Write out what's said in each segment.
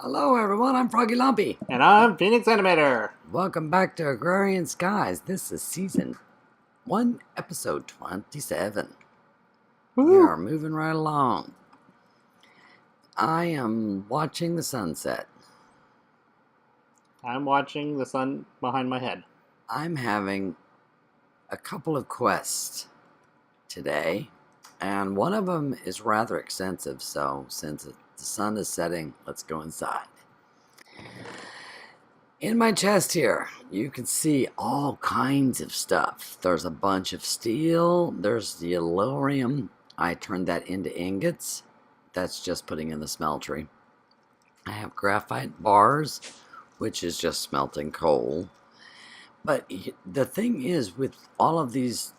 Hello everyone, I'm Froggy Lumpy. And I'm Phoenix Animator. Welcome back to Agrarian Skies. This is Season 1, Episode 27. We Woo! are moving right along. I am watching the sunset. I'm watching the sun behind my head. I'm having a couple of quests today, and one of them is rather extensive, so since the sun is setting, let's go inside. In my chest here, you can see all kinds of stuff. There's a bunch of steel. There's the yellorium. I turned that into ingots. That's just putting in the smeltery. I have graphite bars, which is just smelting coal. But the thing is, with all of these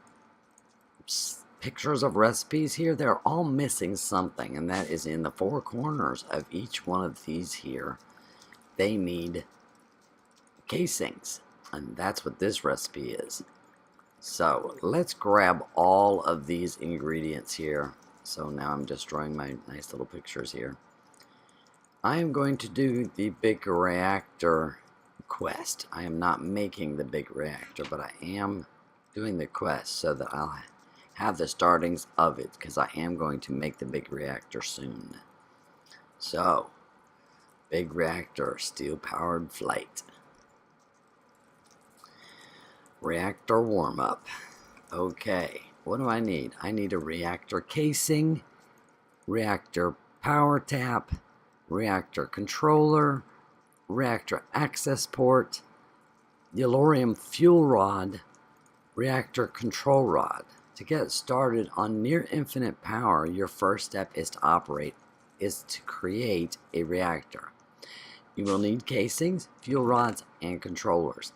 pictures of recipes here, they're all missing something, and that is in the four corners of each one of these here. They need casings, and that's what this recipe is. So let's grab all of these ingredients here. So now I'm just drawing my nice little pictures here. I am going to do the big reactor quest. I am not making the big reactor, but I am doing the quest so that I'll have the startings of it, because I am going to make the big reactor soon. So, big reactor, steel powered flight. Reactor warm-up. Okay, what do I need? I need a reactor casing, reactor power tap, reactor controller, reactor access port, yellorium fuel rod, reactor control rod. To get started on near infinite power, your first step is to create a reactor. You will need casings, fuel rods, and controllers.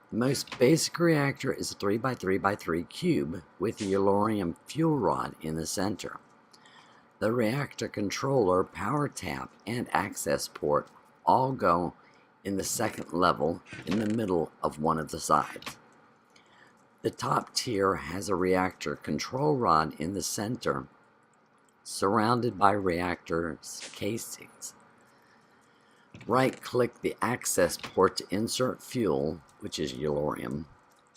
The most basic reactor is a 3x3x3 cube with a yellorium fuel rod in the center. The reactor controller, power tap, and access port all go in the second level in the middle of one of the sides. The top tier has a reactor control rod in the center, surrounded by reactor's casings. Right-click the access port to insert fuel, which is yellorium.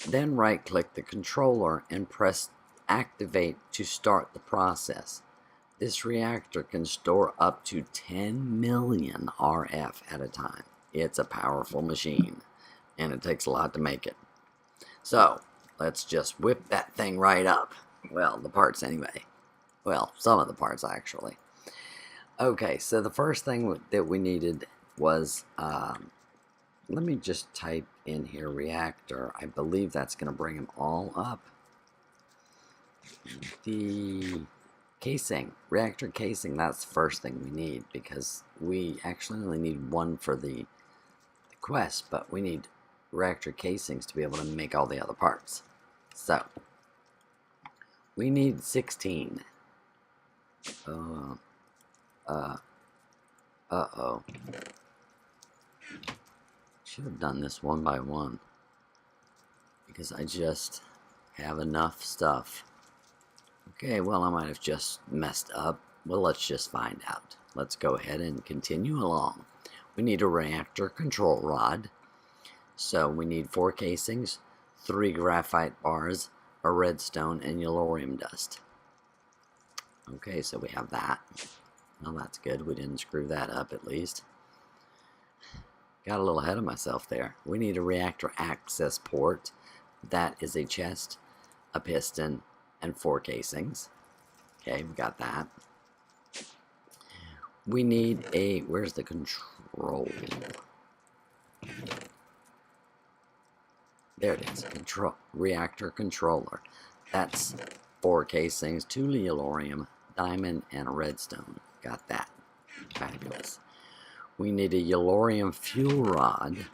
Then right-click the controller and press activate to start the process. This reactor can store up to 10 million RF at a time. It's a powerful machine, and it takes a lot to make it. So, let's just whip that thing right up. Well, the parts anyway. Well, some of the parts actually. Okay, so the first thing that we needed was, let me just type in here reactor. I believe that's going to bring them all up. The casing, reactor casing, that's the first thing we need, because we actually only need one for the quest, but we need reactor casings to be able to make all the other parts. So, we need 16. Uh-oh. Should have done this one by one, because I just have enough stuff. Okay, well, I might have just messed up. Well, let's just find out. Let's go ahead and continue along. We need a reactor control rod. So we need 4 casings, 3 graphite bars, a redstone, and yellorium dust. Okay, so we have that. Well, that's good. We didn't screw that up, at least. Got a little ahead of myself there. We need a reactor access port. That is a chest, a piston, and 4 casings. Okay, we got that. We need a... Where's the control? There it is. Reactor controller. That's 4 casings, 2 yellorium, diamond, and a redstone. Got that. Fabulous. We need a yellorium fuel rod.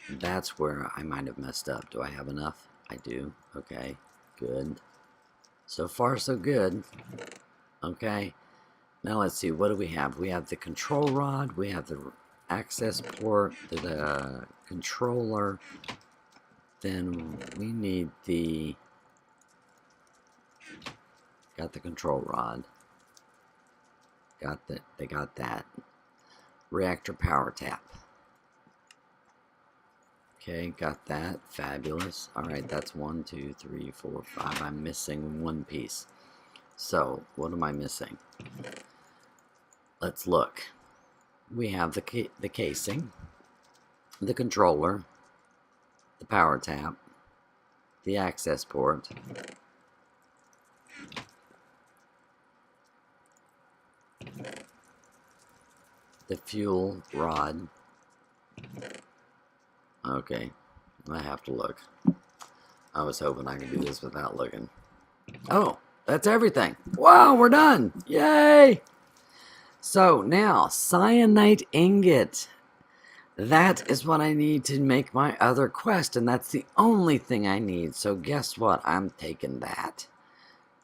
That's where I might have messed up. Do I have enough? I do. Okay, good. So far, so good. Okay. Now let's see. What do we have? We have the control rod. We have the access port, the controller. Then we need the... Got the control rod. They got that. reactor power tap. Okay, got that. Fabulous. Alright, that's 1, 2, 3, 4, 5. I'm missing one piece. So, what am I missing? Let's look. We have the casing, the controller, the power tap, the access port, the fuel rod. Okay, I have to look. I was hoping I could do this without looking. Oh, that's everything. Wow, we're done. Yay! So now, cyanite ingot. That is what I need to make my other quest, and that's the only thing I need. So guess what? I'm taking that.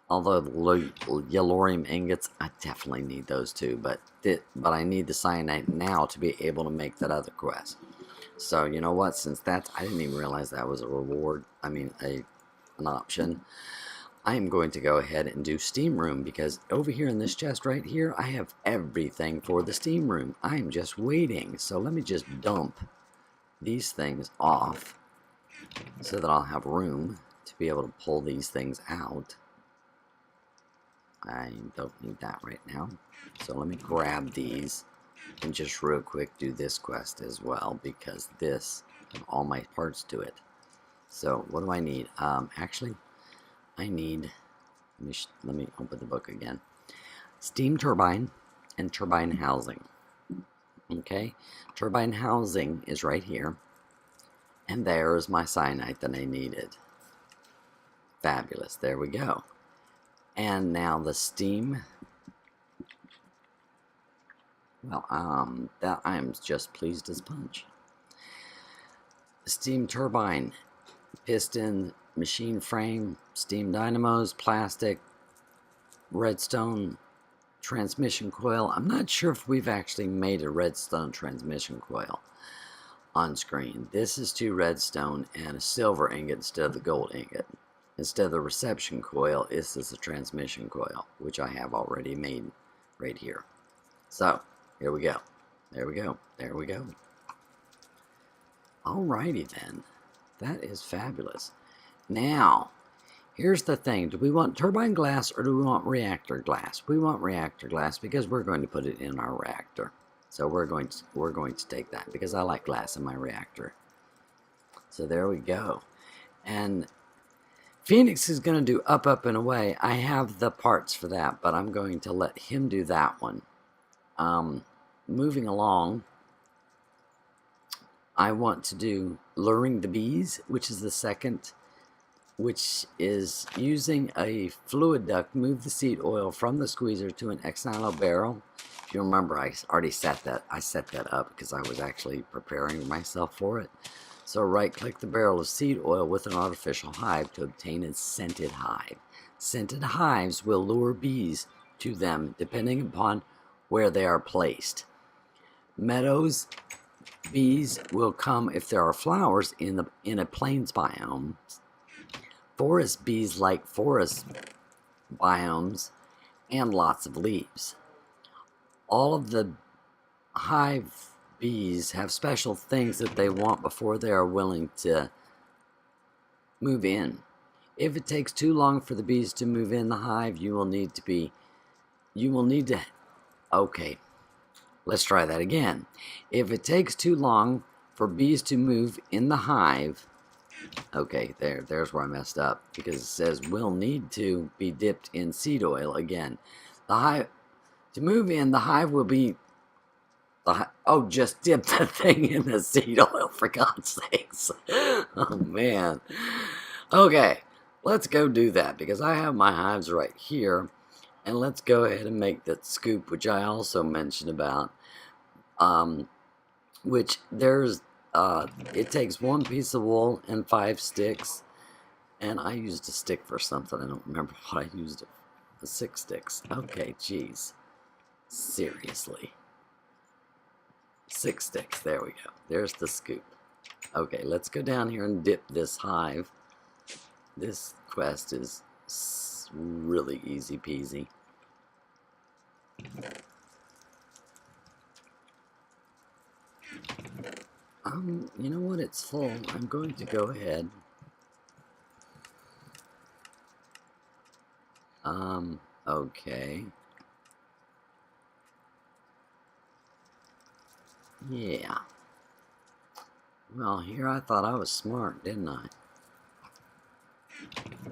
Although the yellorium ingots, I definitely need those too. But I need the cyanite now to be able to make that other quest. So you know what? Since that's, I didn't even realize that was a reward. I mean, an option. I am going to go ahead and do steam room, because over here in this chest right here, I have everything for the steam room. I am just waiting. So let me just dump these things off so that I'll have room to be able to pull these things out. I don't need that right now. So let me grab these and just real quick do this quest as well, because this have all my parts to it. So what do I need? Actually, I need, let me open the book again. Steam turbine and turbine housing. Okay, turbine housing is right here, and there's my cyanite that I needed. Fabulous, there we go. And now the steam. Well, that I am just pleased as punch. Steam turbine, piston, machine frame, steam dynamos, plastic, redstone transmission coil. I'm not sure if we've actually made a redstone transmission coil on screen. This is 2 redstone and a silver ingot instead of the gold ingot. Instead of the reception coil, this is a transmission coil, which I have already made right here. So, here we go. There we go. There we go. Alrighty then. That is fabulous. Now, here's the thing. Do we want turbine glass or do we want reactor glass? We want reactor glass because we're going to put it in our reactor. So we're going to take that because I like glass in my reactor. So there we go. And Phenix is going to do up, up, and away. I have the parts for that, but I'm going to let him do that one. Moving along, I want to do luring the bees, which is the second, which is using a fluid duct, move the seed oil from the squeezer to an external barrel. If you remember, I already set that. I set that up because I was actually preparing myself for it. So right-click the barrel of seed oil with an artificial hive to obtain a scented hive. Scented hives will lure bees to them depending upon where they are placed. Meadows bees will come if there are flowers in a plains biome. Forest bees like forest biomes and lots of leaves. All of the hive bees have special things that they want before they are willing to move in. If it takes too long for the bees to move in the hive, okay, let's try that again. If it takes too long for bees to move in the hive, okay, there's where I messed up, because it says will need to be dipped in seed oil again. The hive, to move in, the hive will be, oh, just dip the thing in the seed oil, for God's sakes. Oh, man. Okay, let's go do that, because I have my hives right here. And let's go ahead and make that scoop, which I also mentioned about. Which there's, it takes 1 piece of wool and 5 sticks. And I used a stick for something. I don't remember what I used it for. 6 sticks. Okay, geez. Seriously. 6 sticks. There we go. There's the scoop. Okay, let's go down here and dip this hive. This quest is really easy peasy. You know what? It's full. I'm going to go ahead. Okay. Yeah. Well, here I thought I was smart, didn't I?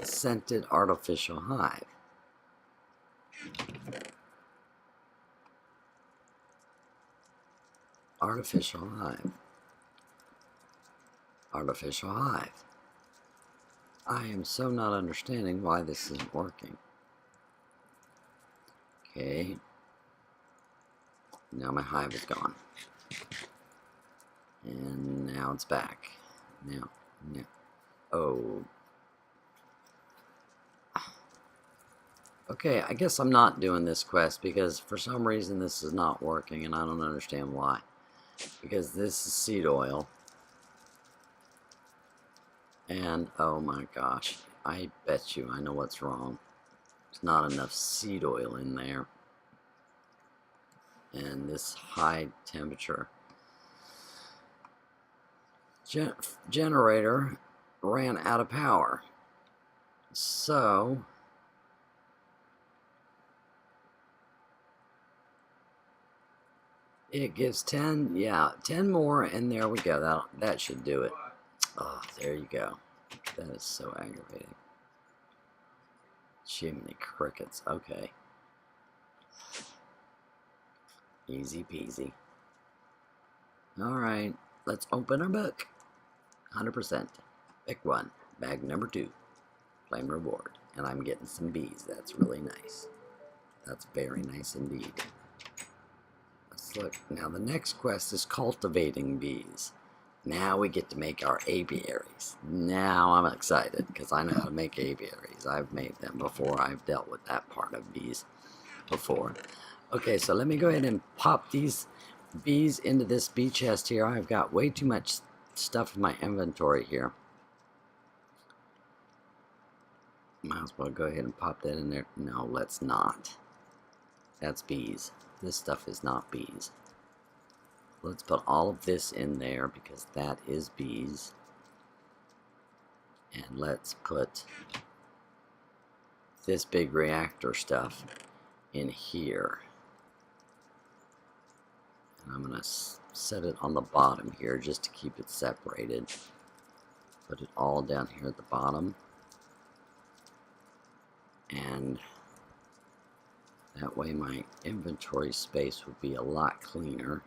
Scented artificial hive. Artificial hive. Artificial hive. I am so not understanding why this isn't working. Okay. Now my hive is gone. And now it's back. Now. Oh. Okay, I guess I'm not doing this quest because for some reason this is not working and I don't understand why. Because this is seed oil. And oh my gosh, I bet you I know what's wrong. There's not enough seed oil in there. And this high temperature generator ran out of power. So it gives 10, yeah, 10 more, and there we go. That should do it. Oh, there you go. That is so aggravating. Chimney crickets. Okay. Easy peasy. Alright, let's open our book. 100%. Pick one. Bag number 2. Claim reward. And I'm getting some bees. That's really nice. That's very nice indeed. Let's look. Now the next quest is Cultivating Bees. Now we get to make our apiaries. Now I'm excited because I know how to make apiaries. I've made them before. I've dealt with that part of bees before. Okay, so let me go ahead and pop these bees into this bee chest here. I've got way too much stuff in my inventory here. Might as well go ahead and pop that in there. No, let's not. That's bees. This stuff is not bees. Let's put all of this in there because that is bees. And let's put this big reactor stuff in here. And I'm going to set it on the bottom here just to keep it separated. Put it all down here at the bottom. And that way my inventory space would be a lot cleaner.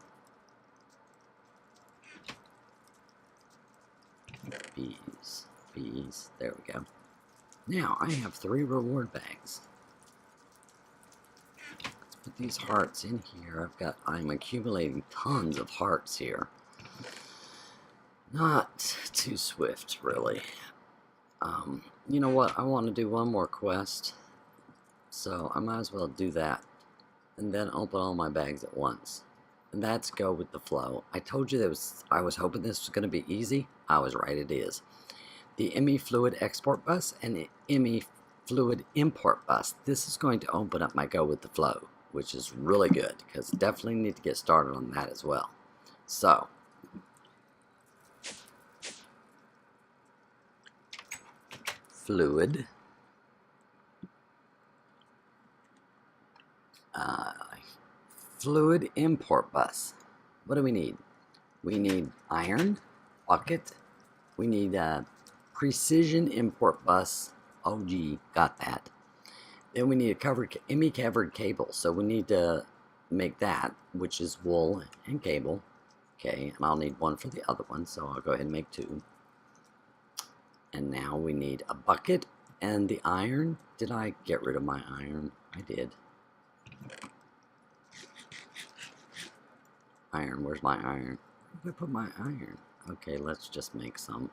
Bees, bees, there we go. Now I have 3 reward bags. Let's put these hearts in here. I'm accumulating tons of hearts here. Not too swift, really. You know what? I want to do one more quest. So I might as well do that. And then open all my bags at once. And that's go with the flow. I told you I was hoping this was going to be easy. I was right, it is. The ME Fluid Export Bus and the ME Fluid Import Bus. This is going to open up my go with the flow, which is really good because definitely need to get started on that as well. So, fluid. Fluid import bus. What do we need? We need iron, bucket. We need a precision import bus. Oh gee, got that. Then we need a covered cable. So we need to make that, which is wool and cable. Okay, and I'll need one for the other one, so I'll go ahead and make 2. And now we need a bucket and the iron. Did I get rid of my iron? I did. Iron, where's my iron? Where did I put my iron? Okay, let's just make some.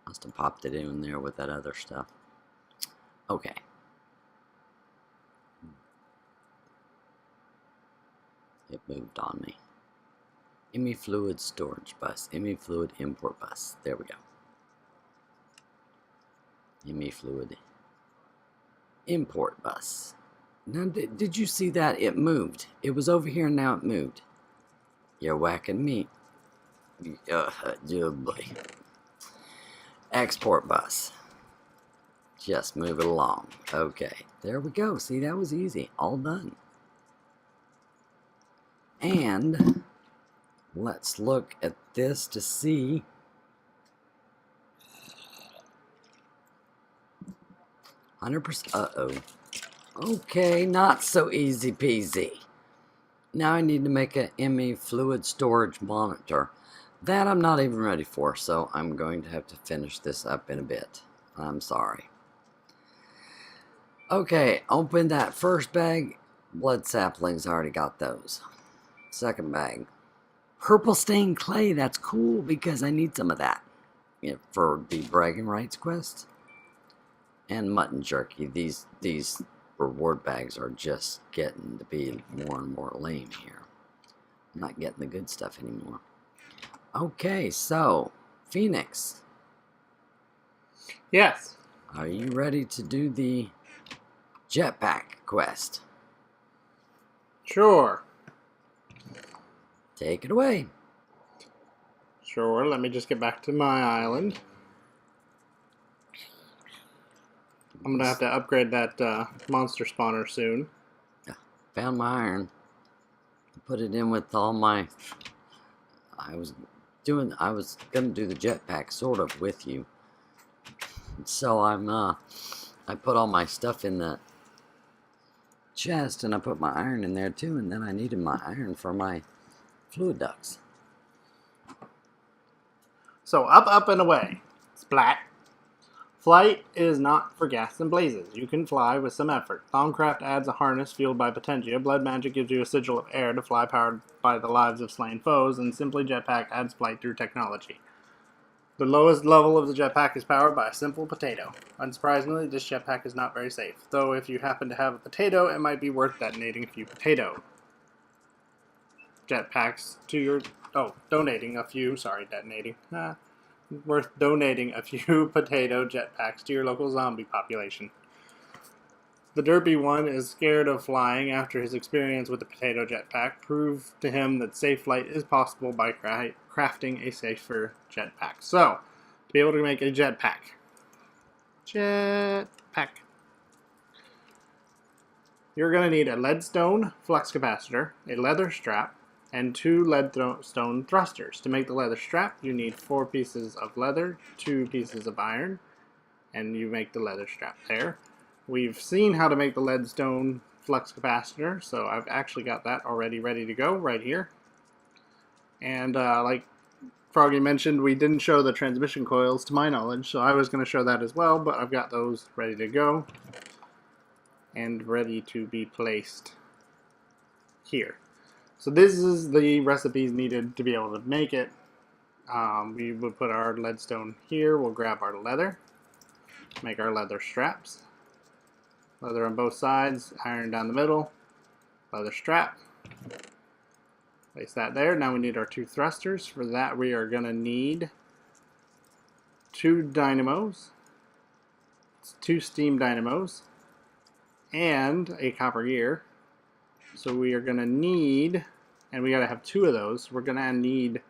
Must have popped it in there with that other stuff. Okay. It moved on me. ME Fluid Storage Bus. ME Fluid Import Bus. There we go. ME Fluid Import Bus. Now, did you see that? It moved. It was over here and now it moved. You're whacking me. boy. Export bus. Just move it along. Okay, there we go. See, that was easy. All done. And let's look at this to see. 100%. Uh-oh. Okay, not so easy peasy. Now I need to make a ME fluid storage monitor. That I'm not even ready for, so I'm going to have to finish this up in a bit. I'm sorry. Okay, open that first bag. Blood saplings, already got those. Second bag. Purple stained clay, that's cool because I need some of that for the bragging rights quest. And mutton jerky. These reward bags are just getting to be more and more lame here. I'm not getting the good stuff anymore. Okay, so Phenix. Yes. Are you ready to do the Jetpack quest? Sure. Take it away. Sure, let me just get back to my island. I'm gonna have to upgrade that monster spawner soon. Found my iron. Put it in with all my... I was gonna do the jetpack sort of with you. So I put all my stuff in the chest and I put my iron in there too, and then I needed my iron for my fluid ducts. So up and away. Splat. Flight is not for gas and blazes. You can fly with some effort. Thaumcraft adds a harness fueled by Potentia. Blood Magic gives you a sigil of air to fly powered by the lives of slain foes. And Simply Jetpack adds flight through technology. The lowest level of the jetpack is powered by a simple potato. Unsurprisingly, this jetpack is not very safe. Though if you happen to have a potato, it might be worth detonating a few potato jetpacks to your... Oh, donating a few... Sorry, detonating. Worth donating a few potato jetpacks to your local zombie population. The derpy one is scared of flying after his experience with the potato jetpack. Prove to him that safe flight is possible by crafting a safer jetpack. So, to be able to make a jetpack. You're going to need a leadstone flux capacitor, a leather strap, and 2 leadstone thrusters. To make the leather strap, you need 4 pieces of leather, 2 pieces of iron, and you make the leather strap there. We've seen how to make the leadstone flux capacitor, so I've actually got that already ready to go right here. And like Froggy mentioned, we didn't show the transmission coils to my knowledge, so I was going to show that as well, but I've got those ready to go and ready to be placed here. So this is the recipes needed to be able to make it. We will put our leadstone here. We'll grab our leather, make our leather straps. Leather on both sides, iron down the middle, leather strap. Place that there. Now we need our 2 thrusters. For that we are going to need 2 dynamos, 2 steam dynamos, and a copper gear. So we are going to need, and we got to have 2 of those, we're going to need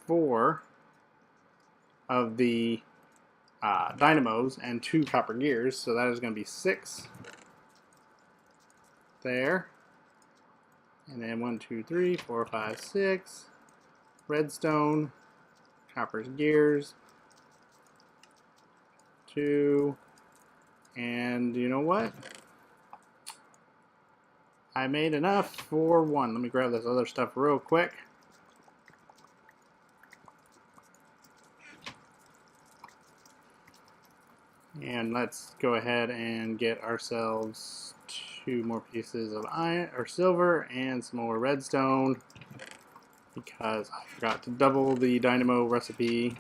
4 of the dynamos and 2 copper gears. So that is going to be 6 there. And then 1, 2, 3, 4, 5, 6. Redstone, copper's gears, 2, and you know what? I made enough for 1. Let me grab this other stuff real quick. And let's go ahead and get ourselves 2 more pieces of iron or silver and some more redstone, because I forgot to double the dynamo recipe.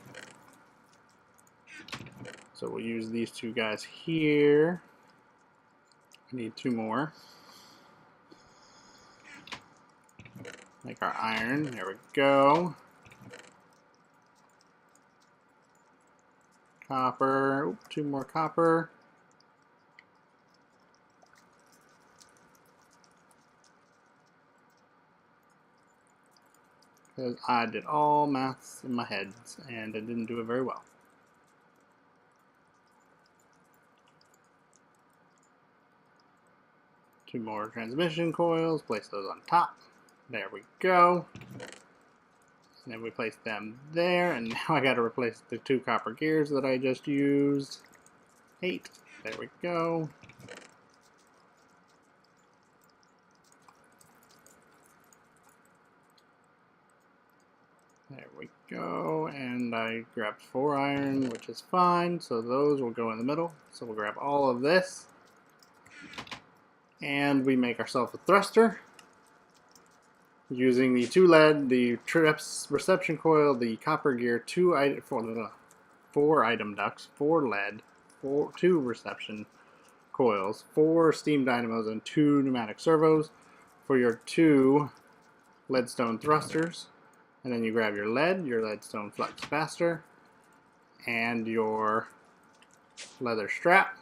So we'll use these 2 guys here. I need 2 more. Make our iron. There we go. Copper. Oop, 2 more copper. because I did all maths in my head and I didn't do it very well. Two more transmission coils, place those on top. There we go. And then we place them there, and now I gotta replace the 2 copper gears that I just used. 8. There we go. There we go, and I grabbed 4 iron, which is fine, so those will go in the middle. So we'll grab all of this, and we make ourselves a thruster using the 2 lead, the trips reception coil, the copper gear, 4 item ducts, 4 lead, 2 reception coils, 4 steam dynamos, and 2 pneumatic servos for your 2 leadstone thrusters. And then you grab your leadstone flux capacitor, and your leather strap.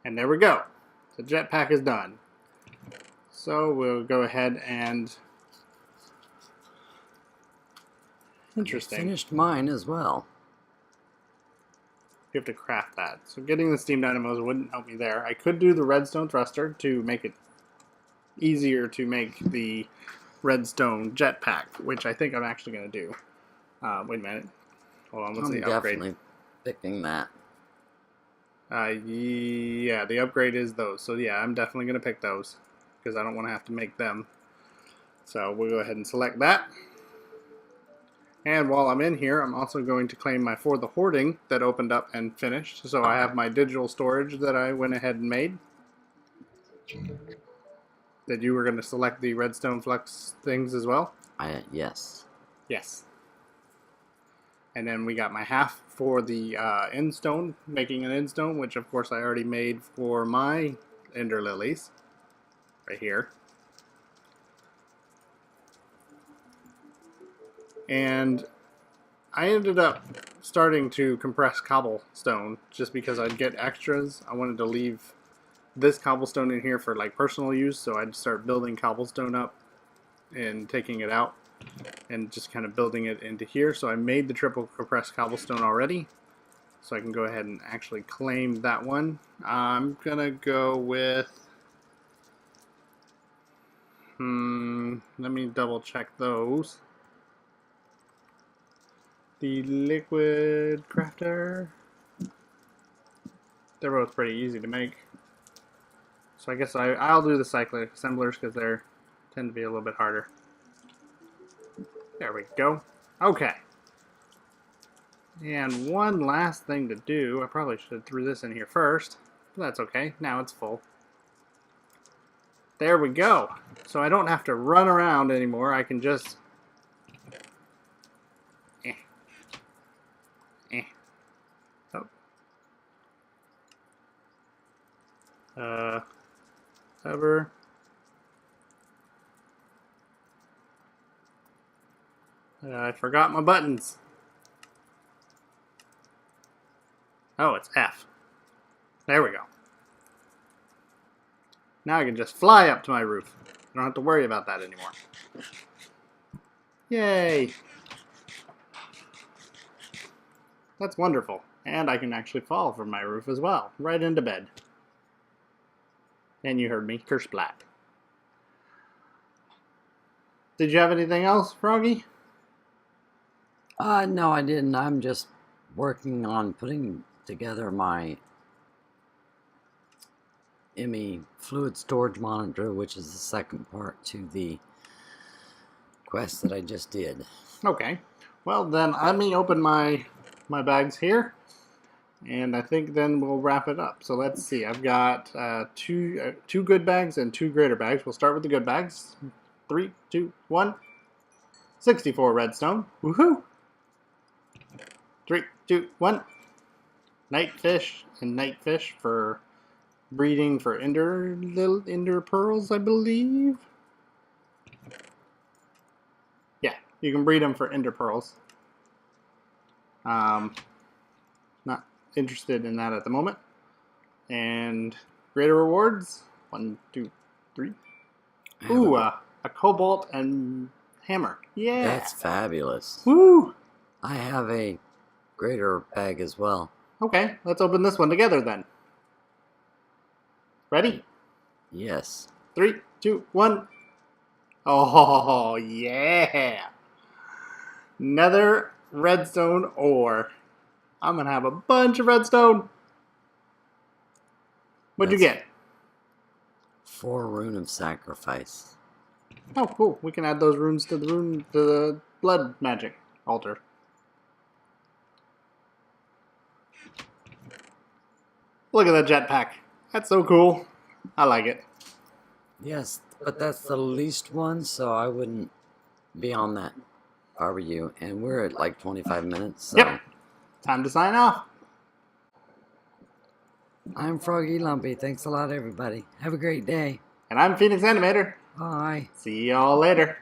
And there we go. The jetpack is done. So we'll go ahead and... Interesting. I finished mine as well. You have to craft that. So getting the steam dynamos wouldn't help me there. I could do the redstone thruster to make it easier to make the redstone jetpack, which I think I'm actually going to do. Wait a minute. Hold on, what's the upgrade? I'm definitely picking that. Yeah, the upgrade is those. So yeah, I'm definitely going to pick those because I don't want to have to make them. So we'll go ahead and select that. And while I'm in here, I'm also going to claim my For the Hoarding that opened up and finished. So I have my digital storage that I went ahead and made. That you were going to select the redstone flux things as well? Yes. Yes. And then we got my half for the end stone, making an end stone, which of course I already made for my ender lilies. Right here. And I ended up starting to compress cobblestone just because I'd get extras. I wanted to leave this cobblestone in here for like personal use, so I'd start building cobblestone up and taking it out and just kind of building it into here. So I made the triple compressed cobblestone already, so I can go ahead and actually claim that one. I'm gonna go with let me double check those. The liquid crafter, they're both pretty easy to make. So I guess I'll do the cyclic assemblers because they tend to be a little bit harder. There we go. Okay. And one last thing to do. I probably should have threw this in here first. But that's okay. Now it's full. There we go. So I don't have to run around anymore. I can just... Oh. Cover. I forgot my buttons. Oh, it's F. There we go. Now I can just fly up to my roof. I don't have to worry about that anymore. Yay! That's wonderful. And I can actually fall from my roof as well, right into bed. And you heard me, curse black. Did you have anything else, Froggy? No, I didn't. I'm just working on putting together my ME fluid storage monitor, which is the second part to the quest that I just did. Okay. Well, then let me open my bags here, and I think then we'll wrap it up. So let's see. I've got two good bags and 2 greater bags. We'll start with the good bags. 3, 2, 1. 64 redstone. Woohoo! 3, 2, 1. Nightfish and nightfish for breeding for ender pearls, I believe. Yeah, you can breed them for ender pearls. Not interested in that at the moment. And greater rewards. 1, 2, 3. Ooh, a cobalt and hammer. Yeah. That's fabulous. Woo! I have a greater bag as well. Okay, let's open this one together then. Ready? Yes. 3, 2, 1. Oh, yeah. Nether redstone ore. I'm going to have a bunch of redstone. What'd you get? 4 rune of sacrifice. Oh, cool. We can add those runes to the blood magic altar. Look at that jetpack. That's so cool. I like it. Yes, but that's the least one, so I wouldn't be on that if I were you. And we're at like 25 minutes, so. Yep. Time to sign off. I'm Froggy Lumpy. Thanks a lot, everybody. Have a great day. And I'm Phenix Animator. Bye. See y'all later.